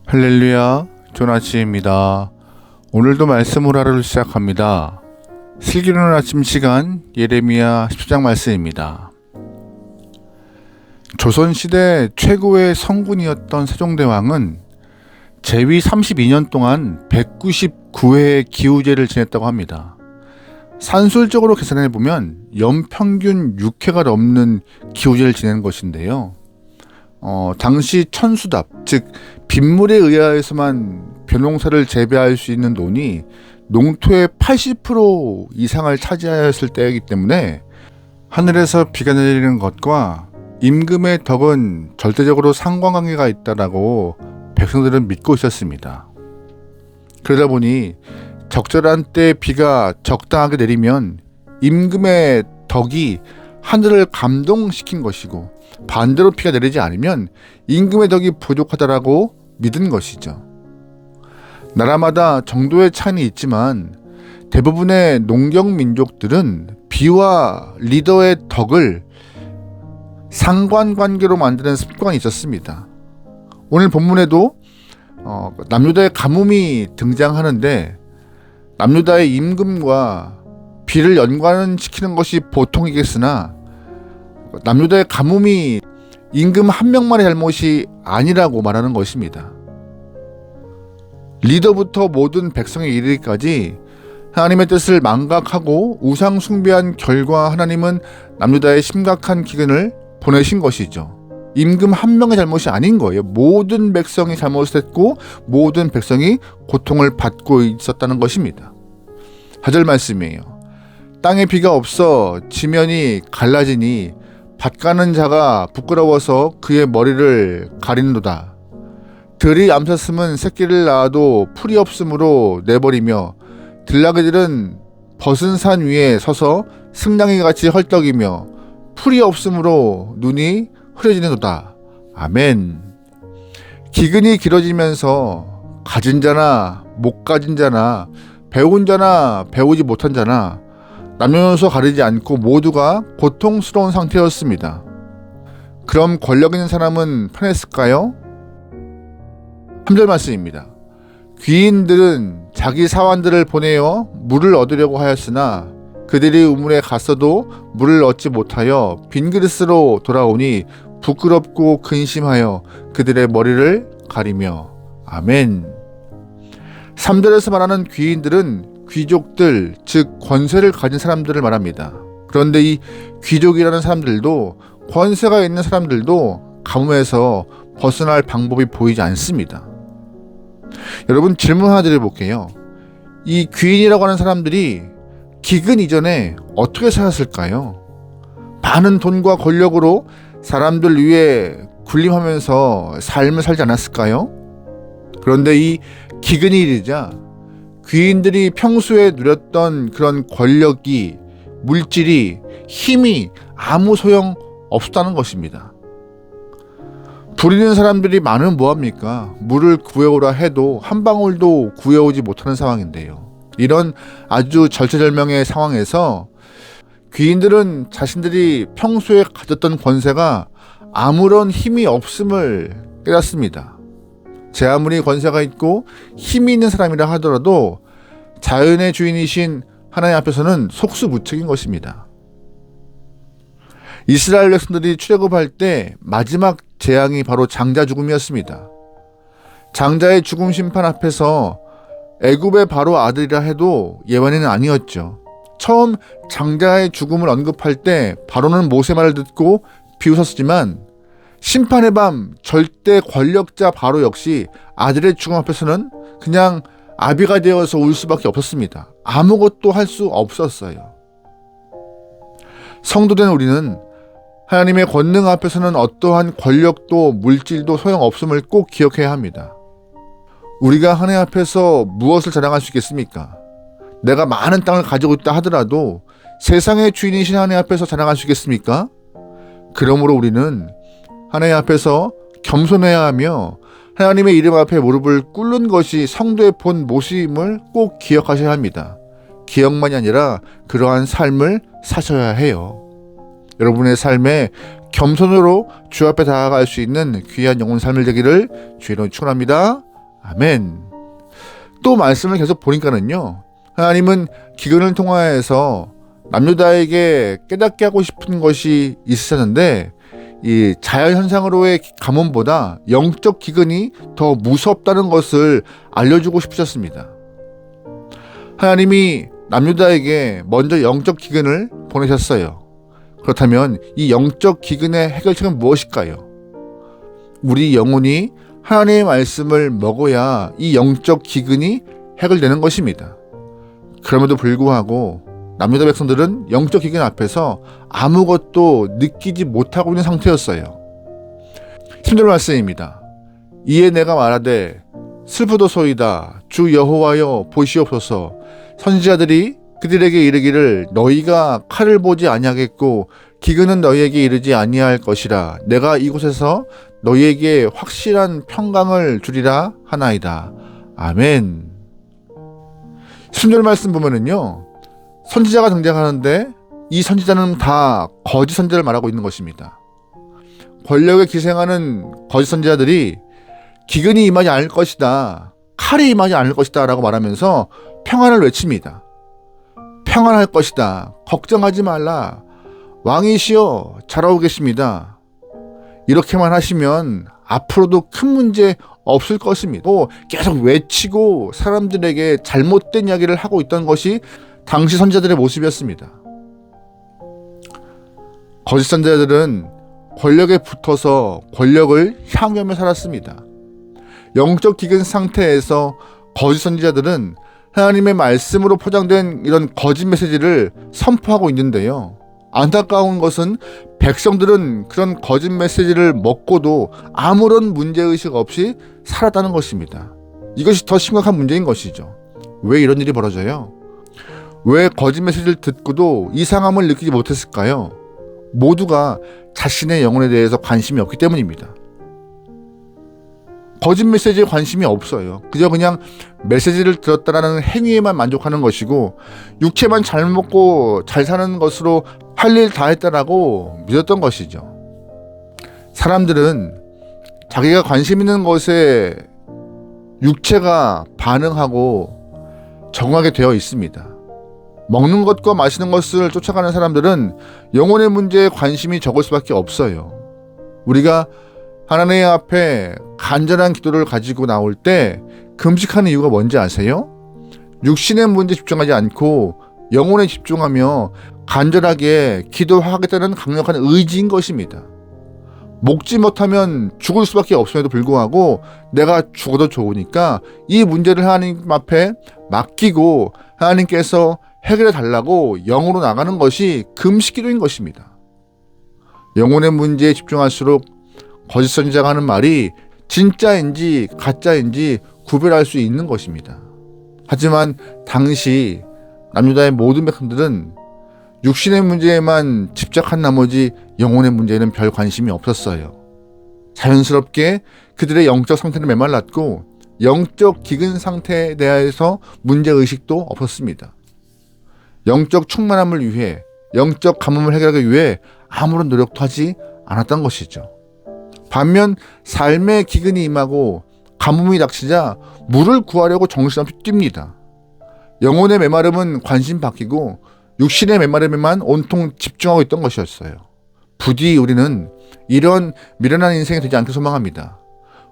할렐루야, 조나치입니다. 오늘도 말씀을 하루를 시작합니다. 슬기로운 아침 시간 예레미야 10장 말씀입니다. 조선시대 최고의 성군이었던 세종대왕은 제위 32년 동안 199회의 기우제를 지냈다고 합니다. 산술적으로 계산해보면 연평균 6회가 넘는 기우제를 지내는 것인데요. 당시 천수답, 즉 빗물에 의하여서만 벼농사를 재배할 수 있는 논이 농토의 80% 이상을 차지하였을 때이기 때문에 하늘에서 비가 내리는 것과 임금의 덕은 절대적으로 상관관계가 있다라고 백성들은 믿고 있었습니다. 그러다 보니 적절한 때 비가 적당하게 내리면 임금의 덕이 하늘을 감동시킨 것이고, 반대로 비가 내리지 않으면 임금의 덕이 부족하다라고 믿은 것이죠. 나라마다 정도의 차이는 있지만 대부분의 농경 민족들은 비와 리더의 덕을 상관관계로 만드는 습관이 있었습니다. 오늘 본문에도 남유다의 가뭄이 등장하는데, 남유다의 임금과 비를 연관시키는 것이 보통이겠으나 남유다의 가뭄이 임금 한 명만의 잘못이 아니라고 말하는 것입니다. 리더부터 모든 백성에 이르기까지 하나님의 뜻을 망각하고 우상 숭배한 결과 하나님은 남유다에 심각한 기근을 보내신 것이죠. 임금 한 명의 잘못이 아닌 거예요. 모든 백성이 잘못을 했고 모든 백성이 고통을 받고 있었다는 것입니다. 4절 말씀이에요. 땅에 비가 없어 지면이 갈라지니 밭 가는 자가 부끄러워서 그의 머리를 가리는도다. 들이 암사슴은 새끼를 낳아도 풀이 없으므로 내버리며 들나귀들은 벗은 산 위에 서서 승냥이 같이 헐떡이며 풀이 없으므로 눈이 흐려지는도다. 아멘. 기근이 길어지면서 가진 자나 못 가진 자나 배운 자나 배우지 못한 자나 남녀노소 가리지 않고 모두가 고통스러운 상태였습니다. 그럼 권력 있는 사람은 편했을까요? 3절 말씀입니다. 귀인들은 자기 사환들을 보내어 물을 얻으려고 하였으나 그들이 우물에 갔어도 물을 얻지 못하여 빈 그릇으로 돌아오니 부끄럽고 근심하여 그들의 머리를 가리며. 아멘. 3절에서 말하는 귀인들은 귀족들, 즉 권세를 가진 사람들을 말합니다. 그런데 이 귀족이라는 사람들도, 권세가 있는 사람들도 가뭄에서 벗어날 방법이 보이지 않습니다. 여러분, 질문 하나 드려볼게요. 이 귀인이라고 하는 사람들이 기근 이전에 어떻게 살았을까요? 많은 돈과 권력으로 사람들 위에 군림하면서 삶을 살지 않았을까요? 그런데 이 기근이 이르자 귀인들이 평소에 누렸던 그런 권력이, 물질이, 힘이 아무 소용 없었다는 것입니다. 부리는 사람들이 많으면 뭐합니까? 물을 구해오라 해도 한 방울도 구해오지 못하는 상황인데요. 이런 아주 절체절명의 상황에서 귀인들은 자신들이 평소에 가졌던 권세가 아무런 힘이 없음을 깨닫습니다. 제 아무리 권세가 있고 힘이 있는 사람이라 하더라도 자연의 주인이신 하나님 앞에서는 속수무책인 것입니다. 이스라엘 백성들이 출애굽할 때 마지막 재앙이 바로 장자 죽음이었습니다. 장자의 죽음 심판 앞에서 애굽의 바로 아들이라 해도 예외는 아니었죠. 처음 장자의 죽음을 언급할 때 바로는 모세 말을 듣고 비웃었지만 심판의 밤 절대 권력자 바로 역시 아들의 죽음 앞에서는 그냥 아비가 되어서 울 수밖에 없었습니다. 아무것도 할 수 없었어요. 성도된 우리는 하나님의 권능 앞에서는 어떠한 권력도 물질도 소용없음을 꼭 기억해야 합니다. 우리가 하나님 앞에서 무엇을 자랑할 수 있겠습니까? 내가 많은 땅을 가지고 있다 하더라도 세상의 주인이신 하나님 앞에서 자랑할 수 있겠습니까? 그러므로 우리는 하나님 앞에서 겸손해야 하며 하나님의 이름 앞에 무릎을 꿇는 것이 성도의 본 모습임을 꼭 기억하셔야 합니다. 기억만이 아니라 그러한 삶을 사셔야 해요. 여러분의 삶에 겸손으로 주 앞에 다가갈 수 있는 귀한 영혼 삶을 되기를 주의 이름으로 축원합니다. 아멘. 또 말씀을 계속 보니까는요, 하나님은 기근을 통하여서 남유다에게 깨닫게 하고 싶은 것이 있으셨는데, 이 자연현상으로의 가뭄보다 영적 기근이 더 무섭다는 것을 알려주고 싶으셨습니다. 하나님이 남유다에게 먼저 영적 기근을 보내셨어요. 그렇다면 이 영적 기근의 해결책은 무엇일까요? 우리 영혼이 하나님의 말씀을 먹어야 이 영적 기근이 해결되는 것입니다. 그럼에도 불구하고 남유다 백성들은 영적 기근 앞에서 아무것도 느끼지 못하고 있는 상태였어요. 10절 말씀입니다. 이에 내가 말하되 슬프도소이다. 주 여호와여 보시옵소서. 선지자들이 그들에게 이르기를 너희가 칼을 보지 아니하겠고 기근은 너희에게 이르지 아니할 것이라. 내가 이곳에서 너희에게 확실한 평강을 주리라 하나이다. 아멘. 10절 말씀 보면은요, 선지자가 등장하는데 이 선지자는 다 거짓 선지자를 말하고 있는 것입니다. 권력에 기생하는 거짓 선지자들이 기근이 임하지 않을 것이다, 칼이 임하지 않을 것이다 라고 말하면서 평안을 외칩니다. 평안할 것이다, 걱정하지 말라, 왕이시여 잘하고 계십니다. 이렇게만 하시면 앞으로도 큰 문제 없을 것입니다. 계속 외치고 사람들에게 잘못된 이야기를 하고 있던 것이 당시 선지자들의 모습이었습니다. 거짓 선지자들은 권력에 붙어서 권력을 향유하며 살았습니다. 영적 기근 상태에서 거짓 선지자들은 하나님의 말씀으로 포장된 이런 거짓 메시지를 선포하고 있는데요. 안타까운 것은 백성들은 그런 거짓 메시지를 먹고도 아무런 문제의식 없이 살았다는 것입니다. 이것이 더 심각한 문제인 것이죠. 왜 이런 일이 벌어져요? 왜 거짓 메시지를 듣고도 이상함을 느끼지 못했을까요? 모두가 자신의 영혼에 대해서 관심이 없기 때문입니다. 거짓 메시지에 관심이 없어요. 그냥 메시지를 들었다라는 행위에만 만족하는 것이고 육체만 잘 먹고 잘 사는 것으로 할 일 다 했다라고 믿었던 것이죠. 사람들은 자기가 관심 있는 것에 육체가 반응하고 적응하게 되어 있습니다. 먹는 것과 마시는 것을 쫓아가는 사람들은 영혼의 문제에 관심이 적을 수밖에 없어요. 우리가 하나님 앞에 간절한 기도를 가지고 나올 때 금식하는 이유가 뭔지 아세요? 육신의 문제에 집중하지 않고 영혼에 집중하며 간절하게 기도하겠다는 강력한 의지인 것입니다. 먹지 못하면 죽을 수밖에 없음에도 불구하고 내가 죽어도 좋으니까 이 문제를 하나님 앞에 맡기고 하나님께서 해결해 달라고 영으로 나가는 것이 금식기도인 것입니다. 영혼의 문제에 집중할수록 거짓 선지자가 하는 말이 진짜인지 가짜인지 구별할 수 있는 것입니다. 하지만 당시 남유다의 모든 백성들은 육신의 문제에만 집착한 나머지 영혼의 문제에는 별 관심이 없었어요. 자연스럽게 그들의 영적 상태는 메말랐고 영적 기근 상태에 대해서 문제의식도 없었습니다. 영적 충만함을 위해, 영적 가뭄을 해결하기 위해 아무런 노력도 하지 않았던 것이죠. 반면 삶의 기근이 임하고 가뭄이 닥치자 물을 구하려고 정신없이 뜁니다. 영혼의 메마름은 관심 바뀌고 육신의 메마름에만 온통 집중하고 있던 것이었어요. 부디 우리는 이런 미련한 인생이 되지 않게 소망합니다.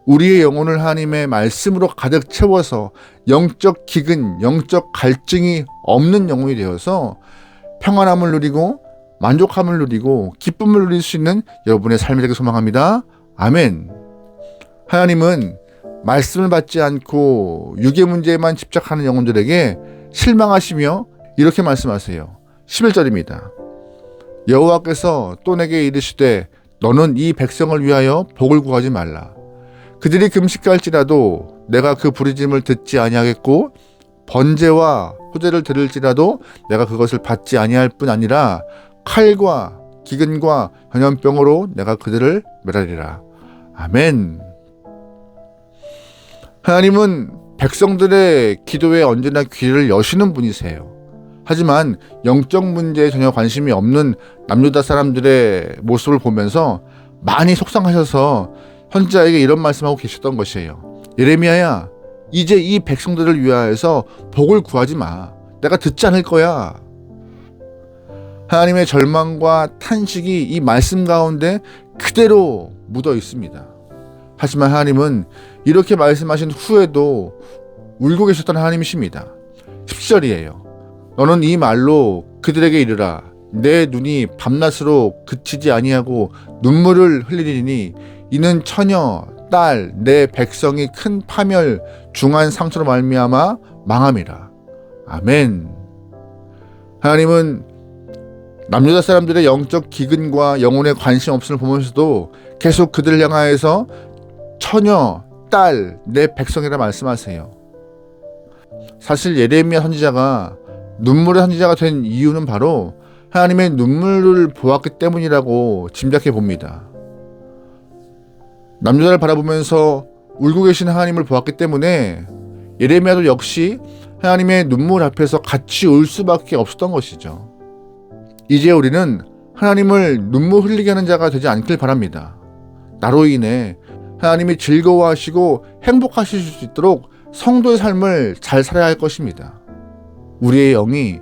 우리의 영혼을 하나님의 말씀으로 가득 채워서 영적 기근, 영적 갈증이 없는 영혼이 되어서 평안함을 누리고 만족함을 누리고 기쁨을 누릴 수 있는 여러분의 삶이 되길 소망합니다. 아멘. 하나님은 말씀을 받지 않고 육의 문제에만 집착하는 영혼들에게 실망하시며 이렇게 말씀하세요. 11절입니다. 여호와께서 또 내게 이르시되 너는 이 백성을 위하여 복을 구하지 말라. 그들이 금식할지라도 내가 그 부르짖음을 듣지 아니하겠고 번제와 호제를 들을지라도 내가 그것을 받지 아니할 뿐 아니라 칼과 기근과 전염병으로 내가 그들을 멸하리라. 아멘. 하나님은 백성들의 기도에 언제나 귀를 여시는 분이세요. 하지만 영적 문제에 전혀 관심이 없는 남유다 사람들의 모습을 보면서 많이 속상하셔서 선지자에게 이런 말씀하고 계셨던 것이에요. 예레미야야, 이제 이 백성들을 위하여서 복을 구하지 마. 내가 듣지 않을 거야. 하나님의 절망과 탄식이 이 말씀 가운데 그대로 묻어 있습니다. 하지만 하나님은 이렇게 말씀하신 후에도 울고 계셨던 하나님이십니다. 10절이에요. 너는 이 말로 그들에게 이르라. 내 눈이 밤낮으로 그치지 아니하고 눈물을 흘리리니 이는 처녀, 딸, 내 백성이 큰 파멸, 중한 상처로 말미암아 망함이라. 아멘. 하나님은 남유다 사람들의 영적 기근과 영혼의 관심 없음을 보면서도 계속 그들을 향하여서 처녀, 딸, 내 백성이라 말씀하세요. 사실 예레미야 선지자가 눈물의 선지자가 된 이유는 바로 하나님의 눈물을 보았기 때문이라고 짐작해 봅니다. 남유다를 바라보면서 울고 계신 하나님을 보았기 때문에 예레미야도 역시 하나님의 눈물 앞에서 같이 울 수밖에 없었던 것이죠. 이제 우리는 하나님을 눈물 흘리게 하는 자가 되지 않길 바랍니다. 나로 인해 하나님이 즐거워하시고 행복하실 수 있도록 성도의 삶을 잘 살아야 할 것입니다. 우리의 영이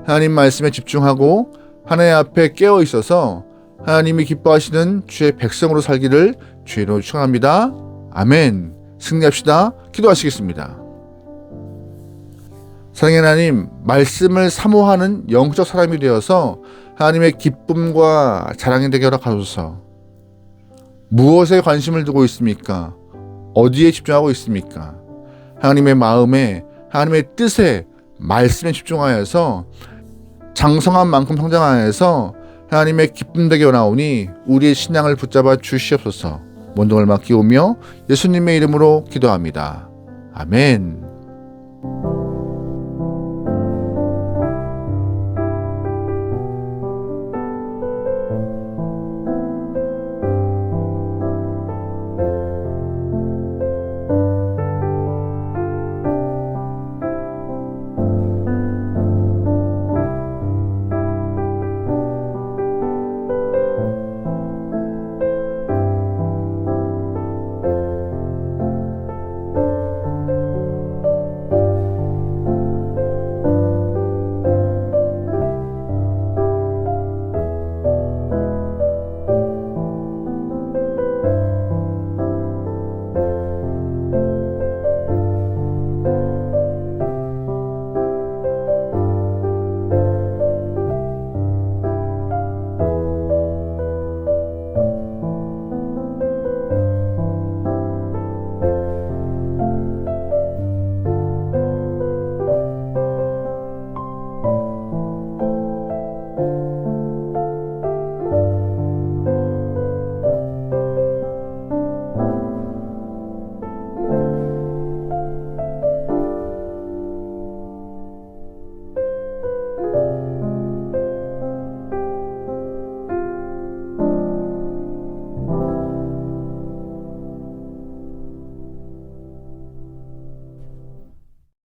하나님 말씀에 집중하고 하나님 앞에 깨어 있어서 하나님이 기뻐하시는 주의 백성으로 살기를 주의로 축원합니다. 아멘. 승리합시다. 기도하시겠습니다. 사랑의 하나님, 말씀을 사모하는 영적 사람이 되어서 하나님의 기쁨과 자랑이 되게 허락하소서. 무엇에 관심을 두고 있습니까? 어디에 집중하고 있습니까? 하나님의 마음에, 하나님의 뜻에, 말씀에 집중하여서 장성한 만큼 성장하여서 하나님의 기쁨 되게 원하오니 우리의 신앙을 붙잡아 주시옵소서. 원동을 맡기오며 예수님의 이름으로 기도합니다. 아멘.